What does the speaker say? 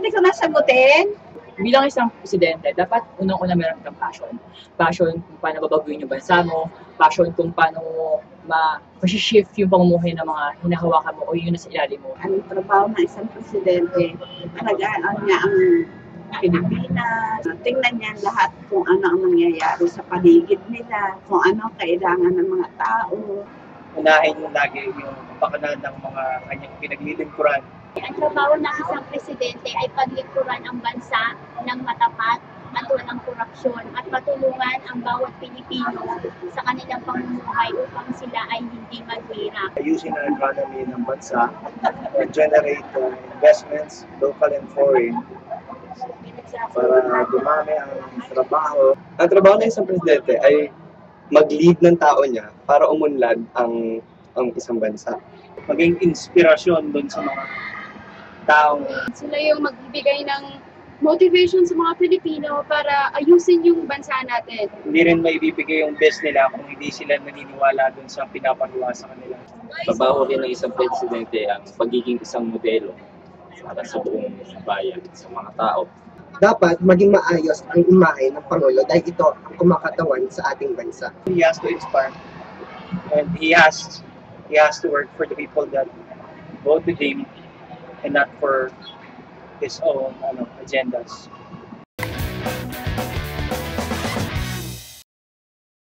pwede ko nasagutin? Bilang isang presidente, dapat unang-una meron kang passion. Passion kung paano babaguhin yung bansa mo, passion kung paano ma-shift yung pamumuhay ng mga hinahawakan mo o yung nasa ilalim mo. Anong trabaho ng isang presidente? Alagaan niya ang Pilipinas. Tingnan niya lahat kung ano ang nangyayari sa paligid nila, kung ano ang kailangan ng mga tao. Unahin yung lagi yung kapakanan ng mga kanyang pinaglilingkuran. Ang trabaho ng isang presidente ay paglingkuran ang bansa ng matapat at walang korupsyon at matulungan ang bawat Pilipino sa kanilang pamumuhay upang sila ay hindi maghirap. Ayusin ang economy ng bansa, generate investments, local and foreign, para dumami ang trabaho. Ang trabaho ng isang presidente ay mag-lead ng tao niya para umunlad ang isang bansa. Maging inspirasyon doon sa mga taong sila yung magbibigay ng motivation sa mga Pilipino para ayusin yung bansa natin. hindi rin maibibigay yung best nila kung hindi sila naniniwala doon sa pinapagawa sa kanila. Trabaho rin ng isang presidente ang pagiging isang modelo para sa buong bayan, sa mga tao. Dapat maging maayos ang imahe ng Pangulo dahil ito ang kumakatawan sa ating bansa. He has to inspire and he has to work for the people that vote with him and not for his own agendas.